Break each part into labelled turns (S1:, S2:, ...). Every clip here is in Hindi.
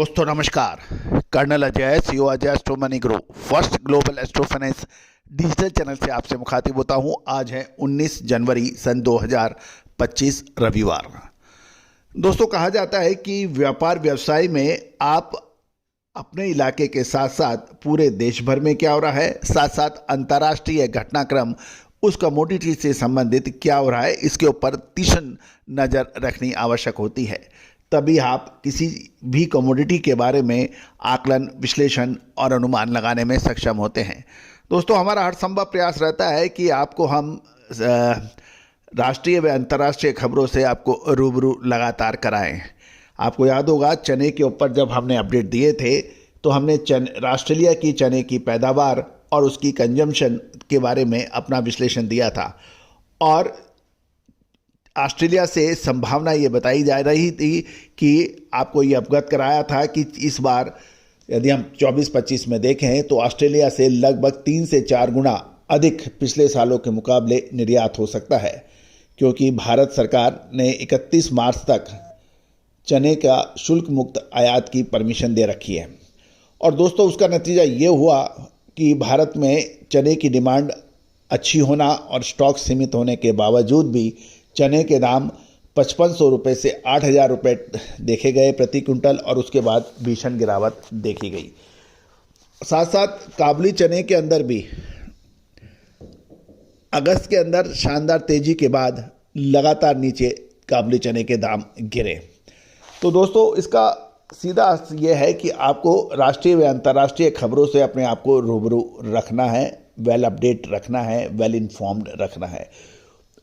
S1: दोस्तों नमस्कार। Colonel Ajay, CEO Ajay astro money grow, first global astro finance digital channel से आपसे मुखातिब होता हूं। आज है 19 जनवरी सन 2025 रविवार। दोस्तों कहा जाता है कि व्यापार व्यवसाय में आप अपने इलाके के साथ साथ पूरे देश भर में क्या हो रहा है, साथ साथ अंतर्राष्ट्रीय घटनाक्रम, उस कमोडिटी से संबंधित क्या हो रहा है, इसके ऊपर तीक्ष्ण नज़र रखनी आवश्यक होती है। तभी आप किसी भी कमोडिटी के बारे में आकलन, विश्लेषण और अनुमान लगाने में सक्षम होते हैं। दोस्तों हमारा हर संभव प्रयास रहता है कि आपको हम राष्ट्रीय व अंतर्राष्ट्रीय खबरों से आपको रूबरू लगातार कराएं। आपको याद होगा चने के ऊपर जब हमने अपडेट दिए थे तो हमने ऑस्ट्रेलिया की चने की पैदावार और उसकी कंजम्पशन के बारे में अपना विश्लेषण दिया था और ऑस्ट्रेलिया से संभावना ये बताई जा रही थी कि आपको ये अवगत कराया था कि इस बार यदि हम 24-25 में देखें तो ऑस्ट्रेलिया से लगभग 3 से 4 गुना अधिक पिछले सालों के मुकाबले निर्यात हो सकता है, क्योंकि भारत सरकार ने 31 मार्च तक चने का शुल्क मुक्त आयात की परमिशन दे रखी है। और दोस्तों उसका नतीजा ये हुआ कि भारत में चने की डिमांड अच्छी होना और स्टॉक सीमित होने के बावजूद भी चने के दाम 5500 रुपये से 8000 रुपये देखे गए प्रति क्विंटल और उसके बाद भीषण गिरावट देखी गई। साथ साथ काबुली चने के अंदर भी अगस्त के अंदर शानदार तेजी के बाद लगातार नीचे काबुली चने के दाम गिरे। तो दोस्तों इसका सीधा अर्थ यह है कि आपको राष्ट्रीय व अंतर्राष्ट्रीय खबरों से अपने आप को रूबरू रखना है, वेल अपडेट रखना है, वेल इन्फॉर्म्ड रखना है।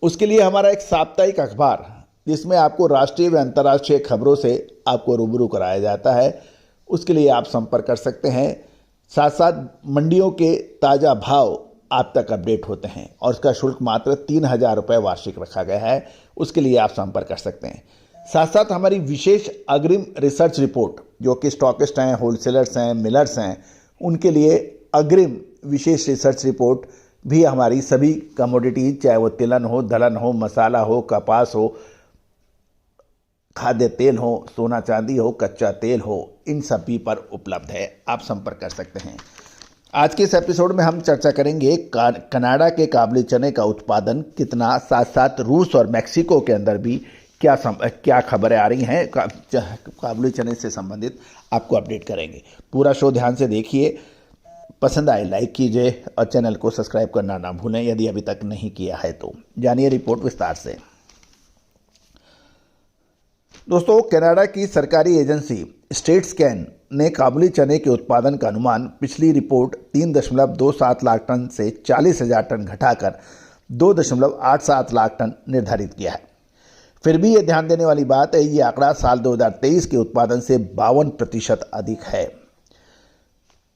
S1: उसके लिए हमारा एक साप्ताहिक अखबार जिसमें आपको राष्ट्रीय व अंतर्राष्ट्रीय खबरों से आपको रूबरू कराया जाता है, उसके लिए आप संपर्क कर सकते हैं। साथ साथ मंडियों के ताज़ा भाव आप तक अपडेट होते हैं और उसका शुल्क मात्र 3000 रुपये वार्षिक रखा गया है, उसके लिए आप संपर्क कर सकते हैं। साथ साथ हमारी विशेष अग्रिम रिसर्च रिपोर्ट जो कि स्टॉकिस्ट हैं, होलसेलर्स हैं, मिलर्स हैं, उनके लिए अग्रिम विशेष रिसर्च रिपोर्ट भी हमारी सभी कमोडिटी, चाहे वो तिलहन हो, दलहन हो, मसाला हो, कपास हो, खाद्य तेल हो, सोना चांदी हो, कच्चा तेल हो, इन सभी पर उपलब्ध है, आप संपर्क कर सकते हैं। आज के इस एपिसोड में हम चर्चा करेंगे कनाडा के काबुली चने का उत्पादन कितना, साथ साथ रूस और मैक्सिको के अंदर भी क्या खबरें आ रही हैं काबुली चने से संबंधित, आपको अपडेट करेंगे। पूरा शो ध्यान से देखिए, पसंद आए लाइक कीजिए और चैनल को सब्सक्राइब करना ना भूलें यदि अभी तक नहीं किया है तो। जानिए रिपोर्ट विस्तार से। दोस्तों कनाडा की सरकारी एजेंसी स्टेट स्कैन ने काबुली चने के उत्पादन का अनुमान पिछली रिपोर्ट 3.27 लाख टन से 40,000 टन घटाकर 2.87 लाख टन निर्धारित किया है। फिर भी ये ध्यान देने वाली बात है, ये आंकड़ा साल 2023 के उत्पादन से 52% अधिक है।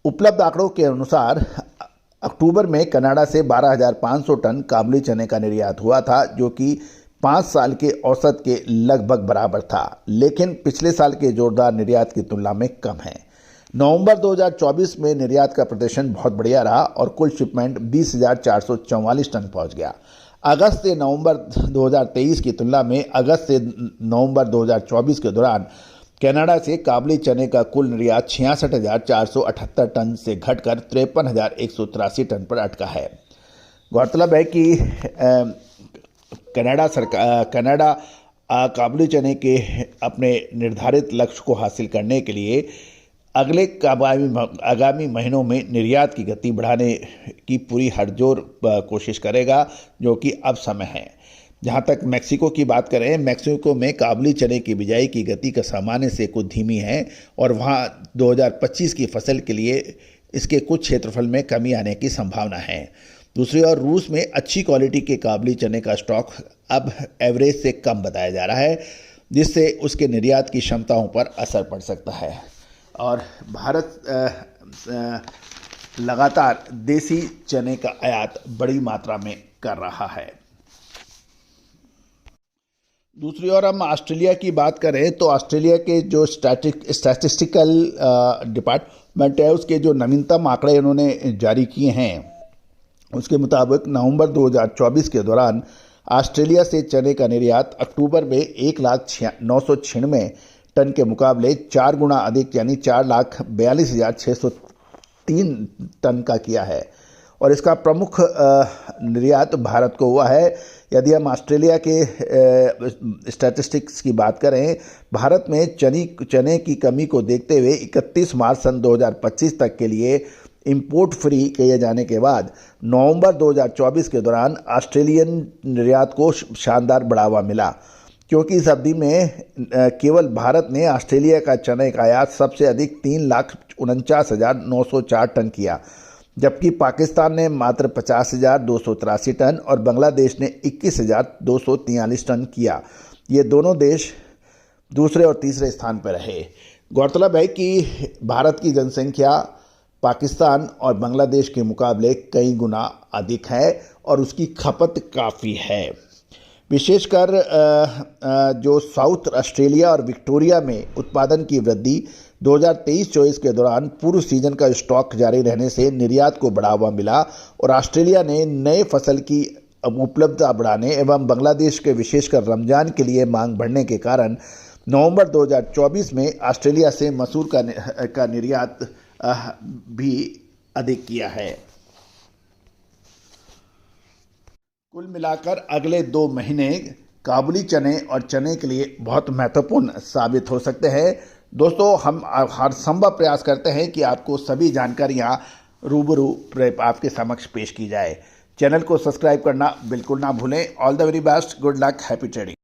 S1: उपलब्ध आंकड़ों के अनुसार अक्टूबर में कनाडा से 12,500 टन काबुली चने का निर्यात हुआ था, जो कि 5 साल के औसत के लगभग बराबर था, लेकिन पिछले साल के जोरदार निर्यात की तुलना में कम है। नवंबर 2024 में निर्यात का प्रदर्शन बहुत बढ़िया रहा और कुल शिपमेंट 20,444 टन पहुंच गया। अगस्त से नवंबर 2023 की तुलना में अगस्त से नवंबर 2024 के दौरान कनाडा से काबुली चने का कुल निर्यात 66,478 टन से घटकर 53,183 टन पर अटका है। गौरतलब है कि कनाडा काबुली चने के अपने निर्धारित लक्ष्य को हासिल करने के लिए अगले आगामी महीनों में निर्यात की गति बढ़ाने की पूरी हरजोर कोशिश करेगा, जो कि अब समय है। जहाँ तक मैक्सिको की बात करें, मैक्सिको में काबुली चने की बिजाई की गति का सामान्य से कुछ धीमी है और वहाँ 2025 की फसल के लिए इसके कुछ क्षेत्रफल में कमी आने की संभावना है। दूसरी ओर रूस में अच्छी क्वालिटी के काबुली चने का स्टॉक अब एवरेज से कम बताया जा रहा है, जिससे उसके निर्यात की क्षमताओं पर असर पड़ सकता है। और भारत लगातार देसी चने का आयात बड़ी मात्रा में कर रहा है। दूसरी ओर हम ऑस्ट्रेलिया की बात करें तो ऑस्ट्रेलिया के जो स्टैटिस्टिकल डिपार्टमेंट है, उसके जो नवीनतम आंकड़े उन्होंने जारी किए हैं, उसके मुताबिक नवंबर 2024 के दौरान ऑस्ट्रेलिया से चने का निर्यात अक्टूबर में 1,996 टन के मुकाबले 4 गुना अधिक यानी 4,42,603 टन का किया है और इसका प्रमुख निर्यात भारत को हुआ है। यदि हम ऑस्ट्रेलिया के स्टैटिस्टिक्स की बात करें, भारत में चने की कमी को देखते हुए 31 मार्च सन 2025 तक के लिए इंपोर्ट फ्री किए जाने के बाद नवंबर 2024 के दौरान ऑस्ट्रेलियन निर्यात को शानदार बढ़ावा मिला, क्योंकि इस अवधि में केवल भारत ने ऑस्ट्रेलिया का चने का आयात सबसे अधिक 3,49,904 टन किया, जबकि पाकिस्तान ने मात्र 50,283 टन और बांग्लादेश ने 21,243 टन किया। ये दोनों देश दूसरे और तीसरे स्थान पर रहे। गौरतलब है कि भारत की जनसंख्या पाकिस्तान और बांग्लादेश के मुकाबले कई गुना अधिक है और उसकी खपत काफ़ी है। विशेषकर जो साउथ ऑस्ट्रेलिया और विक्टोरिया में उत्पादन की वृद्धि 2023-24 के दौरान पूर्व सीजन का स्टॉक जारी रहने से निर्यात को बढ़ावा मिला और ऑस्ट्रेलिया ने नए फसल की उपलब्धता बढ़ाने एवं बांग्लादेश के विशेषकर रमजान के लिए मांग बढ़ने के कारण नवंबर 2024 में ऑस्ट्रेलिया से मसूर का निर्यात भी अधिक किया है। कुल मिलाकर अगले 2 महीने काबुली चने और चने के लिए बहुत महत्वपूर्ण साबित हो सकते हैं। दोस्तों, हम हर संभव प्रयास करते हैं कि आपको सभी जानकारियां रूबरू आपके समक्ष पेश की जाए। चैनल को सब्सक्राइब करना बिल्कुल ना भूलें। All the very best, good luck, happy trading.